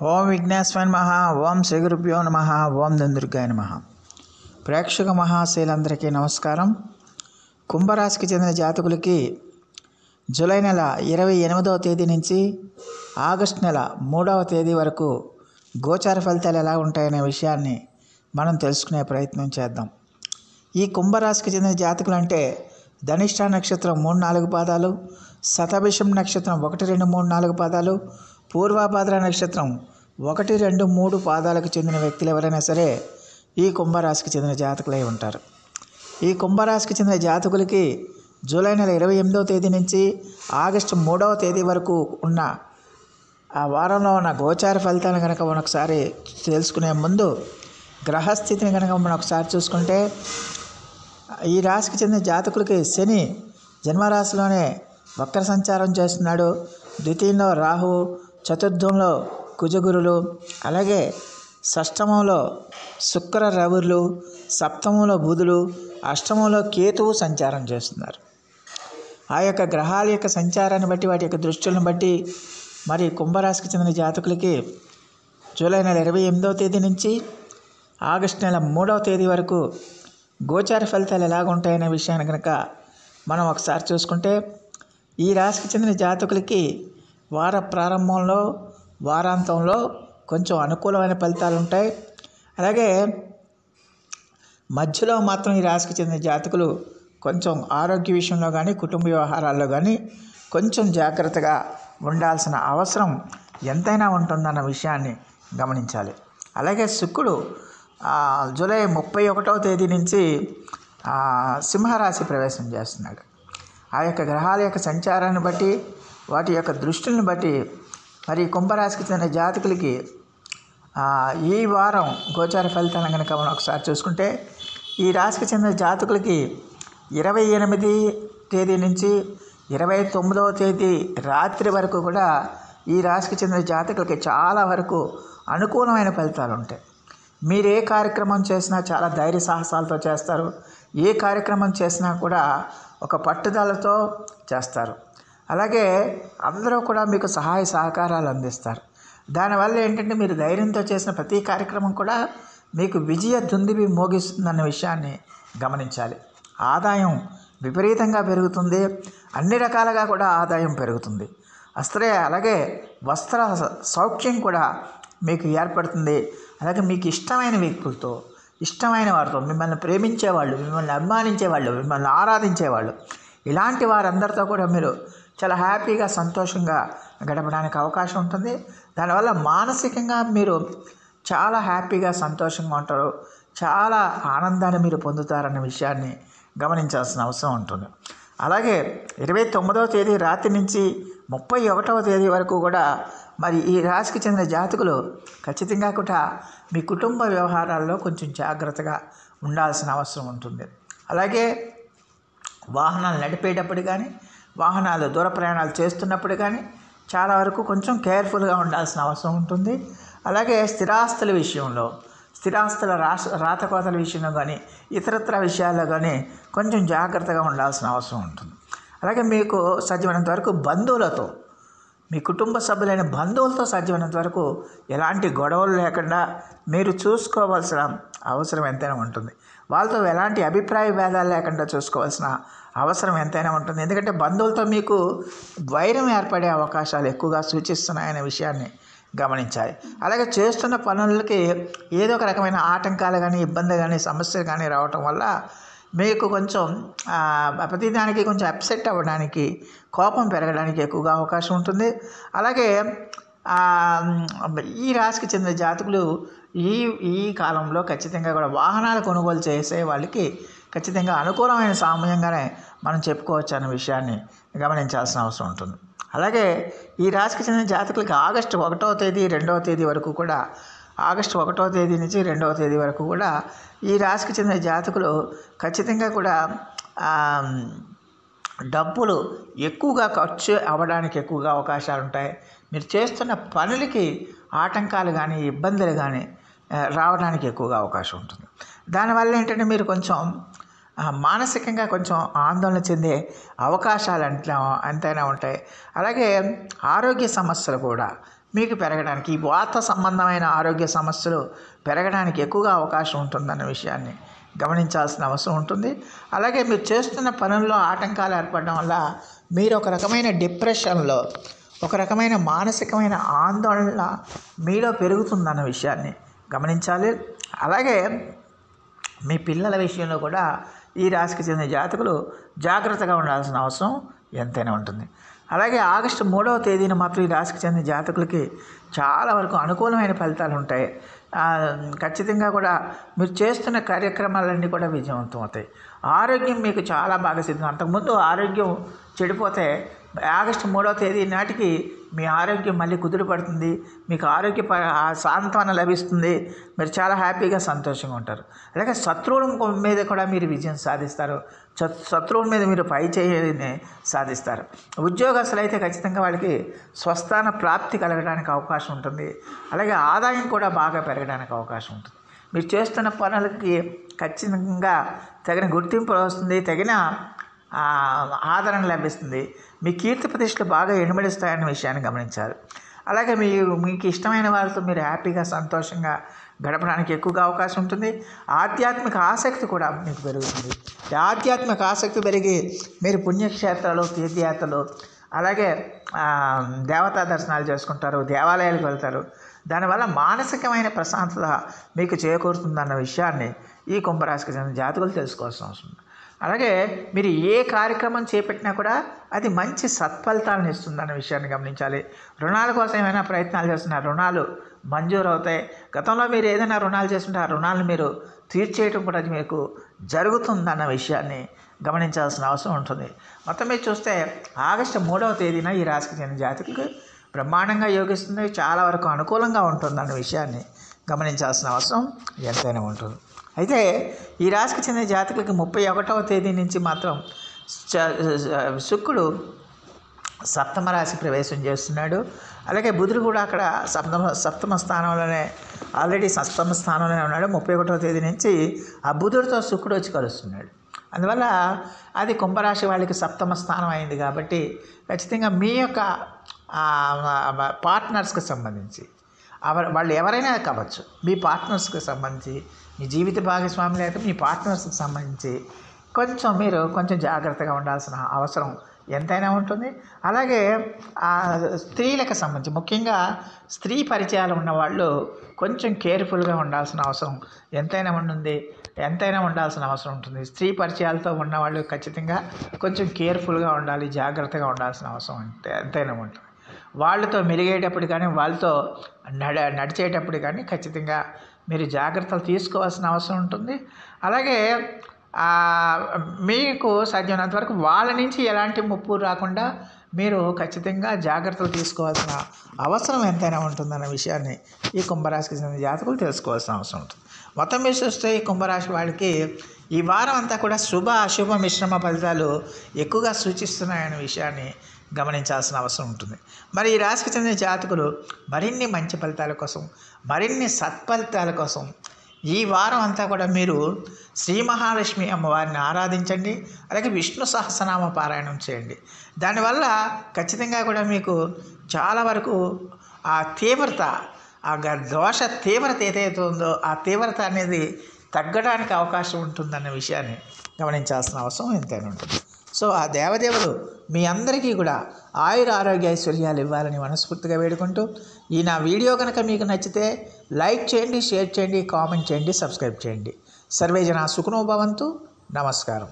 ఓం విఘ్నేశ్వర నమః. ఓం శ్రీ గురుభ్యో నమః. ఓం దుందుర్గాయ నమః. ప్రేక్షక మహాశైలందరికీ నమస్కారం. కుంభరాశికి చెందిన జాతకులకి జూలై నెల 28వ తేదీ నుంచి ఆగస్టు నెల 3వ తేదీ వరకు గోచార ఫలితాలు ఎలా ఉంటాయనే విషయాన్ని మనం తెలుసుకునే ప్రయత్నం చేద్దాం. ఈ కుంభరాశికి చెందిన జాతకులు అంటే ధనిష్ఠ నక్షత్రం 3-4 పాదాలు, శతభిషం నక్షత్రం 1-2-3-4 పాదాలు, పూర్వభాద్ర నక్షత్రం 1-2-3 పాదాలకు చెందిన వ్యక్తులు ఎవరైనా సరే ఈ కుంభరాశికి చెందిన జాతకులై ఉంటారు. ఈ కుంభరాశికి చెందిన జాతకులకి జూలై నెల 28వ తేదీ నుంచి ఆగస్టు 3వ తేదీ వరకు ఉన్న ఆ వారంలో ఉన్న గోచార ఫలితాలను కనుక మనం ఒకసారి తెలుసుకునే ముందు గ్రహస్థితిని కనుక మనం ఒకసారి చూసుకుంటే, ఈ రాశికి చెందిన జాతకులకి శని జన్మరాశిలోనే వక్ర సంచారం చేస్తున్నాడు. ద్వితీయంలో రాహు, చతుర్థంలో కుజగురులు, అలాగే షష్టమంలో శుక్ర రవులు, సప్తమంలో బుధులు, అష్టమంలో కేతువు సంచారం చేస్తున్నారు. ఆ యొక్క గ్రహాల యొక్క సంచారాన్ని బట్టి, వాటి యొక్క దృష్టిలను బట్టి మరి కుంభరాశికి చెందిన జాతకులకి జూలై నెల 28వ తేదీ నుంచి ఆగస్టు నెల 3వ తేదీ వరకు గోచార ఫలితాలు ఎలాగుంటాయనే విషయాన్ని కనుక మనం ఒకసారి చూసుకుంటే, ఈ రాశికి చెందిన జాతకులకి వార ప్రారంభంలో వారాంతంలో కొంచెం అనుకూలమైన ఫలితాలు ఉంటాయి. అలాగే మధ్యలో మాత్రం ఈ రాశికి చెందిన జాతకులు కొంచెం ఆరోగ్య విషయంలో కానీ కుటుంబ వ్యవహారాల్లో కానీ కొంచెం జాగ్రత్తగా ఉండాల్సిన అవసరం ఎంతైనా ఉంటుందన్న విషయాన్ని గమనించాలి. అలాగే శుక్రుడు జూలై 31వ తేదీ నుంచి సింహరాశి ప్రవేశం చేస్తున్నాడు. ఆ యొక్క గ్రహాల యొక్క సంచారాన్ని బట్టి, వాటి యొక్క దృష్టిని బట్టి మరి కుంభరాశికి చెందిన జాతకులకి ఈ వారం గోచార ఫలితాలను కనుక మనం ఒకసారి చూసుకుంటే, ఈ రాశికి చెందిన జాతకులకి 28 తేదీ నుంచి 29వ తేదీ రాత్రి వరకు కూడా ఈ రాశికి చెందిన జాతకులకి చాలా వరకు అనుకూలమైన ఫలితాలు ఉంటాయి. మీరు ఏ కార్యక్రమం చేసినా చాలా ధైర్య సాహసాలతో చేస్తారు. ఏ కార్యక్రమం చేసినా కూడా ఒక పట్టుదలతో చేస్తారు. అలాగే అందరూ కూడా మీకు సహాయ సహకారాలు అందిస్తారు. దానివల్ల ఏంటంటే మీరు ధైర్యంతో చేసిన ప్రతి కార్యక్రమం కూడా మీకు విజయ దుందుబి మోగిస్తుందన్న విషయాన్ని గమనించాలి. ఆదాయం విపరీతంగా పెరుగుతుంది. అన్ని రకాలుగా కూడా ఆదాయం పెరుగుతుంది. అలాగే వస్త్ర సౌఖ్యం కూడా మీకు ఏర్పడుతుంది. అలాగే మీకు ఇష్టమైన వ్యక్తులతో, ఇష్టమైన వారితో, మిమ్మల్ని ప్రేమించేవాళ్ళు, మిమ్మల్ని అభిమానించేవాళ్ళు, మిమ్మల్ని ఆరాధించేవాళ్ళు, ఇలాంటి వారందరితో కూడా మీరు చాలా హ్యాపీగా సంతోషంగా గడపడానికి అవకాశం ఉంటుంది. దానివల్ల మానసికంగా మీరు చాలా హ్యాపీగా సంతోషంగా ఉంటారు. చాలా ఆనందాన్ని మీరు పొందుతారన్న విషయాన్ని గమనించాల్సిన అవసరం ఉంటుంది. అలాగే 29వ తేదీ రాత్రి నుంచి 31వ తేదీ వరకు కూడా మరి ఈ రాశికి చెందిన జాతకులు ఖచ్చితంగా కూడా మీ కుటుంబ వ్యవహారాల్లో కొంచెం జాగ్రత్తగా ఉండాల్సిన అవసరం ఉంటుంది. అలాగే వాహనాలు నడిపేటప్పుడు కానీ, వాహనాలు దూర ప్రయాణాలు చేస్తున్నప్పుడు కానీ చాలా వరకు కొంచెం కేర్ఫుల్గా ఉండాల్సిన అవసరం ఉంటుంది. అలాగే స్థిరాస్తుల విషయంలో, స్థిరాస్తుల రాతకోతల విషయంలో కానీ, ఇతరత్ర విషయాల్లో కానీ కొంచెం జాగ్రత్తగా ఉండాల్సిన అవసరం ఉంటుంది. అలాగే మీకు సాధ్యమైనంత వరకు బంధువులతో, మీ కుటుంబ సభ్యులైన బంధువులతో సాధ్యమైనంత వరకు ఎలాంటి గొడవలు లేకుండా మీరు చూసుకోవాల్సిన అవసరం ఎంతైనా ఉంటుంది. వాళ్ళతో ఎలాంటి అభిప్రాయ భేదాలు లేకుండా చూసుకోవాల్సిన అవసరం ఎంతైనా ఉంటుంది. ఎందుకంటే బంధువులతో మీకు వైరం ఏర్పడే అవకాశాలు ఎక్కువగా సూచిస్తున్నాయనే విషయాన్ని గమనించాలి. అలాగే చేస్తున్న పనులకి ఏదో ఒక రకమైన ఆటంకాలు కానీ, ఇబ్బంది కానీ, సమస్యలు కానీ రావటం వల్ల మీకు కొంచెం ప్రతిదానికి కొంచెం అప్సెట్ అవ్వడానికి, కోపం పెరగడానికి ఎక్కువగా అవకాశం ఉంటుంది. అలాగే ఈ రాశికి చెందిన జాతకులు ఈ కాలంలో ఖచ్చితంగా కూడా వాహనాలు కొనుగోలు చేసే వాళ్ళకి ఖచ్చితంగా అనుకూలమైన సమయంగానే మనం చెప్పుకోవచ్చు అనే విషయాన్ని గమనించాల్సిన అవసరం ఉంటుంది. అలాగే ఈ రాశికి చెందిన జాతకులకి ఆగస్టు 1వ తేదీ 2వ తేదీ వరకు కూడా, ఆగస్టు 1వ తేదీ నుంచి 2వ తేదీ వరకు కూడా ఈ రాశికి చెందిన జాతకులు ఖచ్చితంగా కూడా డబ్బులు ఎక్కువగా ఖర్చు అవ్వడానికి ఎక్కువగా అవకాశాలు ఉంటాయి. మీరు చేస్తున్న పనులకి ఆటంకాలు కానీ, ఇబ్బందులు కానీ రావడానికి ఎక్కువగా అవకాశం ఉంటుంది. దానివల్ల ఏంటంటే మీరు కొంచెం మానసికంగా కొంచెం ఆందోళన చెందే అవకాశాలు ఎంతైనా ఉంటాయి. అలాగే ఆరోగ్య సమస్యలు కూడా మీకు పెరగడానికి, ఈ వాత సంబంధమైన ఆరోగ్య సమస్యలు పెరగడానికి ఎక్కువగా అవకాశం ఉంటుందన్న విషయాన్ని గమనించాల్సిన అవసరం ఉంటుంది. అలాగే మీరు చేస్తున్న పనుల్లో ఆటంకాలు ఏర్పడడం వల్ల మీరు ఒక రకమైన డిప్రెషన్లో, ఒక రకమైన మానసికమైన ఆందోళన మీలో పెరుగుతుందన్న విషయాన్ని గమనించాలి. అలాగే మీ పిల్లల విషయంలో కూడా ఈ రాశికి చెందిన జాతకులు జాగ్రత్తగా ఉండాల్సిన అవసరం ఎంతైనా ఉంటుంది. అలాగే ఆగస్టు 3వ తేదీన మాత్రం ఈ రాశికి చెందిన జాతకులకి చాలా వరకు అనుకూలమైన ఫలితాలు ఉంటాయి. ఖచ్చితంగా కూడా మీరు చేస్తున్న కార్యక్రమాలన్నీ కూడా విజయవంతం అవుతాయి. ఆరోగ్యం మీకు చాలా బాగా సిద్ధం. అంతకుముందు ఆరోగ్యం చెడిపోతే ఆగస్టు 3వ తేదీ నాటికి మీ ఆరోగ్యం మళ్ళీ కుదురుపడుతుంది. మీకు ఆరోగ్య సాంత్వన లభిస్తుంది. మీరు చాలా హ్యాపీగా సంతోషంగా ఉంటారు. అలాగే శత్రువుల మీద కూడా మీరు విజయం సాధిస్తారు. శత్రువుల మీద మీరు పై చేయిని సాధిస్తారు. ఉద్యోగస్తులు అయితే ఖచ్చితంగా వాళ్ళకి స్వస్థాన ప్రాప్తి కలగడానికి అవకాశం ఉంటుంది. అలాగే ఆదాయం కూడా బాగా పెరగడానికి అవకాశం ఉంటుంది. మీరు చేస్తున్న పనులకి ఖచ్చితంగా తగిన గుర్తింపు వస్తుంది, తగిన ఆదరణ లభిస్తుంది. మీ కీర్తి ప్రతిష్టలు బాగా ఇనుమడిస్తాయన్న విషయాన్ని గమనించాలి. అలాగే మీకు ఇష్టమైన వారితో మీరు హ్యాపీగా సంతోషంగా గడపడానికి ఎక్కువగా అవకాశం ఉంటుంది. ఆధ్యాత్మిక ఆసక్తి కూడా మీకు పెరుగుతుంది. ఆధ్యాత్మిక ఆసక్తి పెరిగి మీరు పుణ్యక్షేత్రాలు, తీర్థయాత్రలు, అలాగే దేవతా దర్శనాలు చేసుకుంటారు, దేవాలయాలకు వెళ్తారు. దానివల్ల మానసికమైన ప్రశాంతత మీకు చేకూరుతుందన్న విషయాన్ని ఈ కుంభరాశికి చెందిన జాతకులు తెలుసుకోవాల్సిన అవసరం ఉంది. అలాగే మీరు ఏ కార్యక్రమం చేపట్టినా కూడా అది మంచి సత్ఫలితాలను ఇస్తుందన్న విషయాన్ని గమనించాలి. రుణాల కోసం ఏమైనా ప్రయత్నాలు చేస్తున్నారు, రుణాలు మంజూరు అవుతాయి. గతంలో మీరు ఏదైనా రుణాలు చేస్తుంటే ఆ రుణాలను మీరు తీర్చేయటం కూడా మీకు జరుగుతుందన్న విషయాన్ని గమనించాల్సిన అవసరం ఉంటుంది. మొత్తం మీరు చూస్తే ఆగస్టు 3వ తేదీన ఈ రాశికి చెందిన జాతకులకు బ్రహ్మాండంగా యోగిస్తుంది. చాలా వరకు అనుకూలంగా ఉంటుందన్న విషయాన్ని గమనించాల్సిన అవసరం ఎంతైనా ఉంటుంది. అయితే ఈ రాశికి చెందిన జాతకులకి 31వ తేదీ నుంచి మాత్రం శుక్రుడు సప్తమ రాశి ప్రవేశం చేస్తున్నాడు. అలాగే బుధుడు కూడా అక్కడ సప్తమ స్థానంలోనే ఆల్రెడీ సప్తమ స్థానంలోనే ఉన్నాడు. 31వ తేదీ నుంచి ఆ బుధుడితో శుక్రుడు వచ్చి కలుస్తున్నాడు. అందువల్ల అది కుంభరాశి వాళ్ళకి సప్తమ స్థానం అయింది. కాబట్టి ఖచ్చితంగా మీ యొక్క పార్ట్నర్స్కి సంబంధించి వాళ్ళు ఎవరైనా కావచ్చు, మీ పార్ట్నర్స్కి సంబంధించి, మీ జీవిత భాగస్వామి లేక మీ పార్ట్నర్స్కి సంబంధించి మీరు కొంచెం జాగ్రత్తగా ఉండాల్సిన అవసరం ఎంతైనా ఉంటుంది. అలాగే స్త్రీలకు సంబంధించి, ముఖ్యంగా స్త్రీ పరిచయాలు ఉన్నవాళ్ళు కొంచెం కేర్ఫుల్గా ఉండాల్సిన అవసరం ఎంతైనా ఉండాల్సిన అవసరం ఉంటుంది. స్త్రీ పరిచయాలతో ఉన్నవాళ్ళు ఖచ్చితంగా కొంచెం కేర్ఫుల్గా ఉండాలి, జాగ్రత్తగా ఉండాల్సిన అవసరం ఎంతైనా ఉంటుంది. వాళ్ళతో మెలిగేటప్పుడు కానీ, వాళ్ళతో నడిచేటప్పుడు కానీ ఖచ్చితంగా మీరు జాగ్రత్తలు తీసుకోవాల్సిన అవసరం ఉంటుంది. అలాగే మీకు సాధ్యమైనంత వరకు వాళ్ళ నుంచి ఎలాంటి ముప్పు రాకుండా మీరు ఖచ్చితంగా జాగ్రత్తలు తీసుకోవాల్సిన అవసరం ఎంతైనా ఉంటుందన్న విషయాన్ని ఈ కుంభరాశికి చెందిన జాతకులు తెలుసుకోవాల్సిన అవసరం ఉంటుంది. మొత్తం మీద చూస్తే ఈ కుంభరాశి వాళ్ళకి ఈ వారం అంతా కూడా శుభ అశుభ మిశ్రమ ఫలితాలు ఎక్కువగా సూచిస్తున్నాయనే విషయాన్ని గమనించాల్సిన అవసరం ఉంటుంది. మరి ఈ రాశికి చెందిన జాతకులు మరిన్ని మంచి ఫలితాల కోసం, మరిన్ని సత్ఫలితాల కోసం ఈ వారం అంతా కూడా మీరు శ్రీ మహాలక్ష్మి అమ్మవారిని ఆరాధించండి. అలాగే విష్ణు సహస్రనామ పారాయణం చేయండి. దానివల్ల ఖచ్చితంగా కూడా మీకు చాలా వరకు ఆ తీవ్రత, ఆ దోష తీవ్రత ఏదైతే ఉందో ఆ తీవ్రత అనేది తగ్గడానికి అవకాశం ఉంటుందన్న విషయాన్ని గమనించాల్సిన అవసరం ఎంతైనా ఉంటుంది. సో ఆ దేవదేవుడు మీ అందరికీ కూడా ఆయుర ఐశ్వర్యాలు ఇవ్వాలని మనస్ఫూర్తిగా వేడుకుంటూ, ఈ నా వీడియో కనుక మీకు నచ్చితే లైక్ చేయండి, షేర్ చేయండి, కామెంట్ చేయండి, సబ్స్క్రైబ్ చేయండి. సర్వే జనా సుఖినో భవంతు. నమస్కారం.